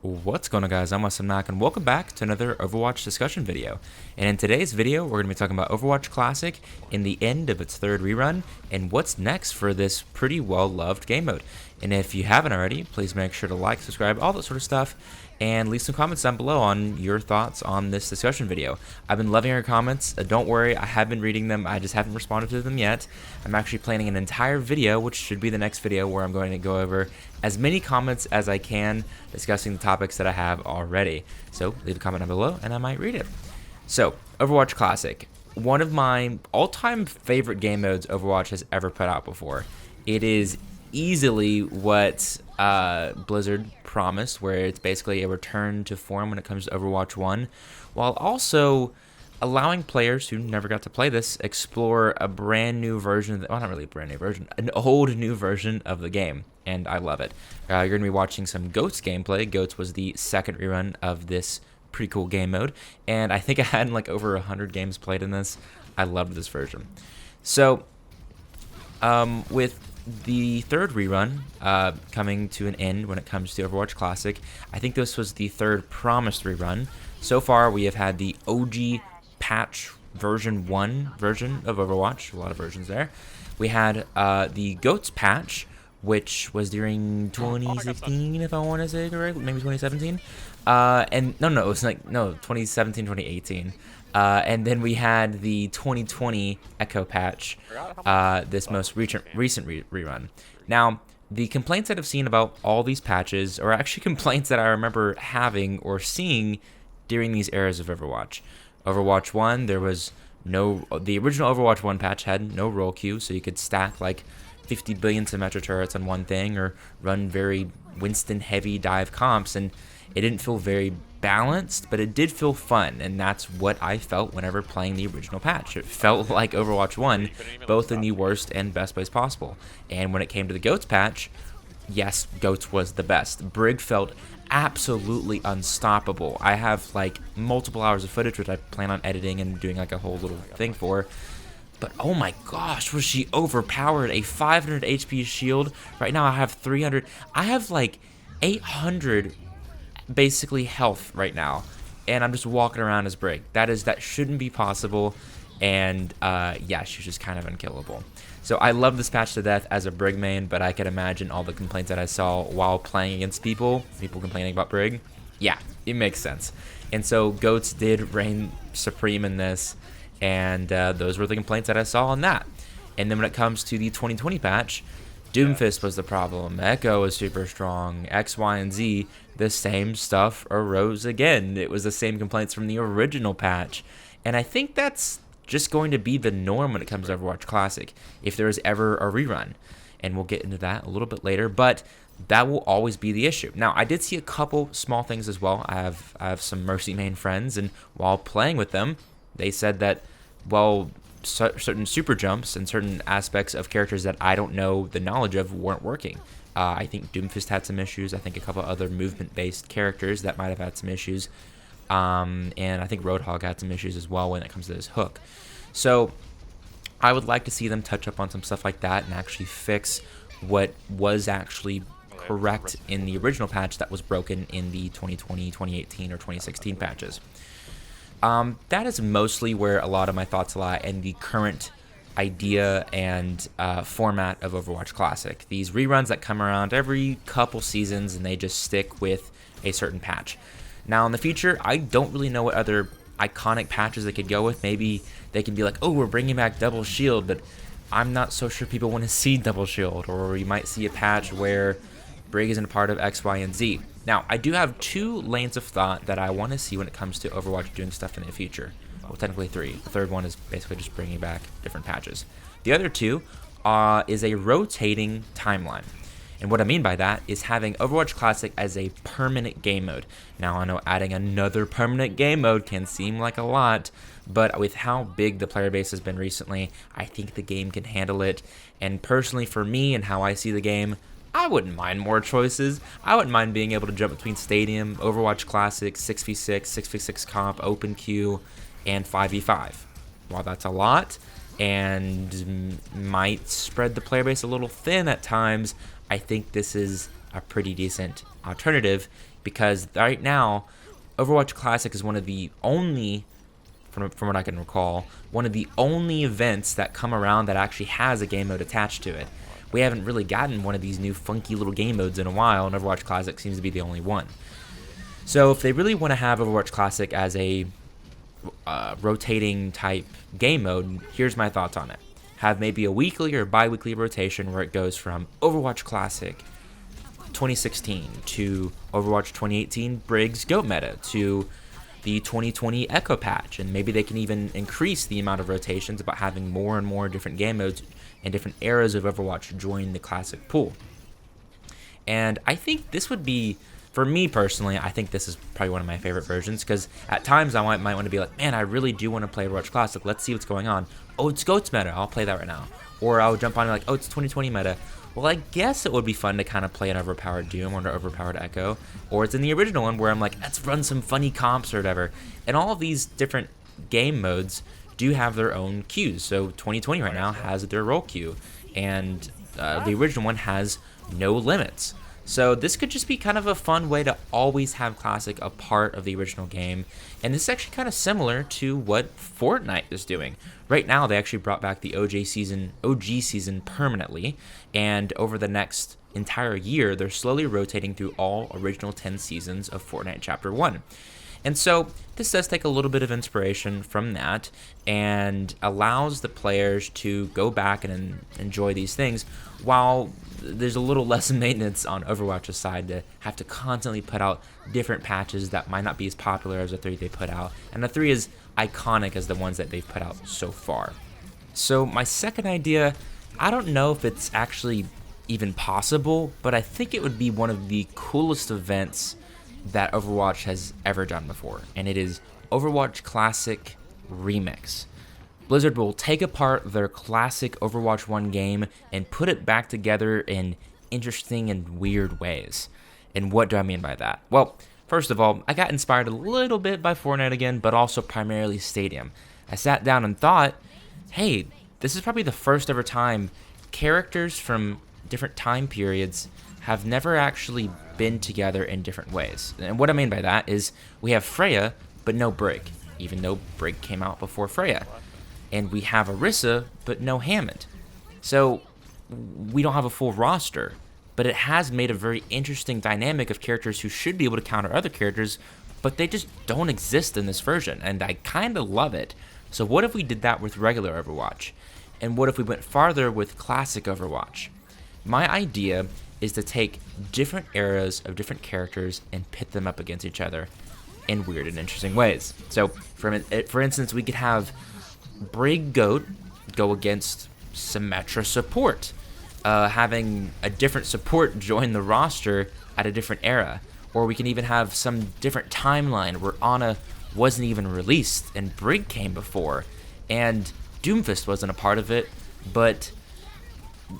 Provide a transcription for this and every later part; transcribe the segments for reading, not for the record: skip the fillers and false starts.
What's going on, guys? I'm Mac, and welcome back to another Overwatch discussion video. And in today's video, we're going to be talking about Overwatch Classic in the end of its third rerun, and what's next for this pretty well-loved game mode. And if you haven't already, please make sure to like, subscribe, all that sort of stuff, and leave some comments down below on your thoughts on this discussion video. I've been loving your comments. Don't worry, I have been reading them. I just haven't responded to them yet. I'm actually planning an entire video, which should be the next video, where I'm going to go over as many comments as I can discussing the topics that I have already. So leave a comment down below and I might read it. So, Overwatch Classic. One of my all-time favorite game modes Overwatch has ever put out before. It is easily what Blizzard promised, where it's basically a return to form when it comes to Overwatch 1, while also allowing players who never got to play this explore a brand new version, well, not really a brand new version, an old new version of the game, and I love it. You're going to be watching some Goats gameplay. Goats was the second rerun of this pretty cool game mode, and I think I had like over 100 games played in this. I loved this version. So, with the third rerun coming to an end when it comes to Overwatch Classic, I think this was the third promised rerun. So far, we have had the OG patch version 1 version of Overwatch, a lot of versions there. We had the Goats patch, which was during 2016, if I want to say correctly, maybe 2017. And no, it was like, no, 2017, 2018. And then we had the 2020 Echo patch, this most recent rerun. Now, the complaints that I've seen about all these patches are actually complaints that I remember having or seeing during these eras of Overwatch. Overwatch 1, there was the original Overwatch 1 patch had no roll queue, so you could stack like 50 billion Symmetra turrets on one thing or run very Winston heavy dive comps, and it didn't feel very balanced, but it did feel fun, and that's what I felt whenever playing the original patch. It felt like Overwatch 1, both in the worst and best ways possible. And when it came to the Goats patch, yes, Goats was the best. Brig felt absolutely unstoppable. I have like multiple hours of footage, which I plan on editing and doing like a whole little thing for. But oh my gosh, was she overpowered? A 500 HP shield. Right now I have 300. I have like 800 basically health right now, and I'm just walking around as Brig. That shouldn't be possible, and yeah, she's just kind of unkillable. So I love this patch to death as a Brig main, but I can imagine all the complaints that I saw while playing against people complaining about Brig. Yeah, it makes sense. And so Goats did reign supreme in this, and those were the complaints that I saw on that. And then when it comes to the 2020 patch, Doomfist was the problem. Echo was super strong. X, Y, and Z, the same stuff arose again. It was the same complaints from the original patch. And I think that's just going to be the norm when it comes to Overwatch Classic, if there is ever a rerun. And we'll get into that a little bit later, but that will always be the issue. Now, I did see a couple small things as well. I have some Mercy main friends, and while playing with them, they said that, well, certain super jumps and certain aspects of characters that I don't know the knowledge of weren't working. I think Doomfist had some issues. I think a couple other movement-based characters that might have had some issues. And I think Roadhog had some issues as well when it comes to his hook. So I would like to see them touch up on some stuff like that and actually fix what was actually correct in the original patch that was broken in the 2020, 2018, or 2016 patches. That is mostly where a lot of my thoughts lie in the current idea and format of Overwatch Classic. These reruns that come around every couple seasons and they just stick with a certain patch. Now in the future, I don't really know what other iconic patches they could go with. Maybe they can be like, oh, we're bringing back Double Shield, but I'm not so sure people want to see Double Shield. Or you might see a patch where Brig isn't a part of X, Y, and Z. Now, I do have two lanes of thought that I want to see when it comes to Overwatch doing stuff in the future. Well, technically three. The third one is basically just bringing back different patches. The other two is a rotating timeline. And what I mean by that is having Overwatch Classic as a permanent game mode. Now, I know adding another permanent game mode can seem like a lot, but with how big the player base has been recently, I think the game can handle it. And personally, for me and how I see the game, I wouldn't mind more choices. I wouldn't mind being able to jump between Stadium, Overwatch Classic, 6v6, 6v6 comp, open queue, and 5v5. While that's a lot and might spread the player base a little thin at times, I think this is a pretty decent alternative because right now, Overwatch Classic is one of the only, from what I can recall, one of the only events that come around that actually has a game mode attached to it. We haven't really gotten one of these new funky little game modes in a while, and Overwatch Classic seems to be the only one. So if they really want to have Overwatch Classic as a rotating type game mode, here's my thoughts on it. Have maybe a weekly or bi-weekly rotation where it goes from Overwatch Classic 2016 to Overwatch 2018 Briggs GOAT meta to the 2020 Echo patch, and maybe they can even increase the amount of rotations about having more and more different game modes and different eras of Overwatch join the Classic pool. And I think this would be, for me personally, I think this is probably one of my favorite versions, because at times I might want to be like, man, I really do want to play Overwatch Classic. Let's see what's going on. Oh, it's GOAT's meta. I'll play that right now. Or I'll jump on and like, oh, it's 2020 meta. Well, I guess it would be fun to kind of play an overpowered Doom or an overpowered Echo. Or it's in the original one where I'm like, let's run some funny comps or whatever. And all of these different game modes do have their own queues. So 2020 right now has their role queue. And the original one has no limits. So this could just be kind of a fun way to always have Classic a part of the original game. And this is actually kind of similar to what Fortnite is doing. Right now, they actually brought back the OG season permanently. And over the next entire year, they're slowly rotating through all original 10 seasons of Fortnite Chapter 1. And so this does take a little bit of inspiration from that and allows the players to go back and enjoy these things, while there's a little less maintenance on Overwatch's side to have to constantly put out different patches that might not be as popular as the 3 they put out. And the 3 is iconic as the ones that they've put out so far. So my second idea, I don't know if it's actually even possible, but I think it would be one of the coolest events that Overwatch has ever done before, and it is Overwatch Classic Remix. Blizzard will take apart their classic Overwatch 1 game and put it back together in interesting and weird ways. And what do I mean by that? Well, first of all, I got inspired a little bit by Fortnite again, but also primarily Stadium. I sat down and thought, hey, this is probably the first ever time characters from different time periods have never actually been together in different ways. And what I mean by that is we have Freya, but no Brig, even though Brig came out before Freya. And we have Orisa, but no Hammond. So we don't have a full roster, but it has made a very interesting dynamic of characters who should be able to counter other characters, but they just don't exist in this version, and I kind of love it. So what if we did that with regular Overwatch? And what if we went farther with classic Overwatch? My idea is to take different eras of different characters and pit them up against each other in weird and interesting ways. So, for instance, we could have Brig GOAT go against Symmetra support, having a different support join the roster at a different era. Or we can even have some different timeline where Ana wasn't even released and Brig came before, and Doomfist wasn't a part of it, but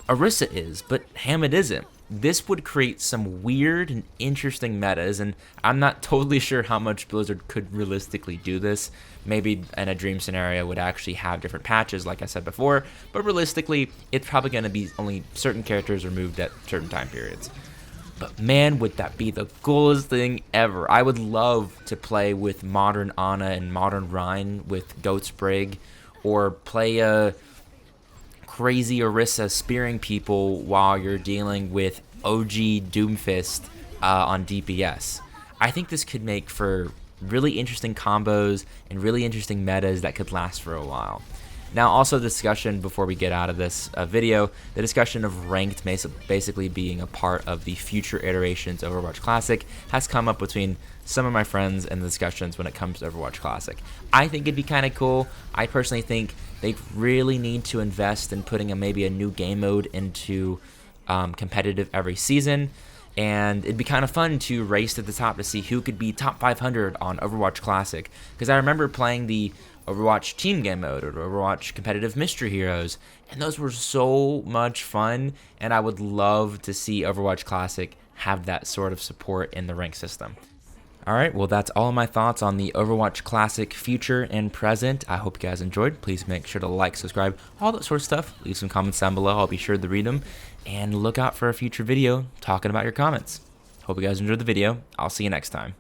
Orisa is, but Hammond isn't. This would create some weird and interesting metas, and I'm not totally sure how much Blizzard could realistically do this. Maybe in a dream scenario would actually have different patches, like I said before, but realistically, it's probably going to be only certain characters removed at certain time periods. But man, would that be the coolest thing ever. I would love to play with modern Ana and modern Rhine with Goat's Brig, or play a crazy Orisa spearing people while you're dealing with OG Doomfist on DPS. I think this could make for really interesting combos and really interesting metas that could last for a while. Now, also discussion before we get out of this video, the discussion of ranked basically being a part of the future iterations of Overwatch Classic has come up between some of my friends and the discussions when it comes to Overwatch Classic. I think it'd be kind of cool. I personally think they really need to invest in putting maybe a new game mode into competitive every season. And it'd be kind of fun to race to the top to see who could be top 500 on Overwatch Classic. Because I remember playing the Overwatch Team Game Mode or Overwatch Competitive Mystery Heroes, and those were so much fun, and I would love to see Overwatch Classic have that sort of support in the rank system. Alright, well that's all of my thoughts on the Overwatch Classic future and present. I hope you guys enjoyed. Please make sure to like, subscribe, all that sort of stuff. Leave some comments down below. I'll be sure to read them. And look out for a future video talking about your comments. Hope you guys enjoyed the video. I'll see you next time.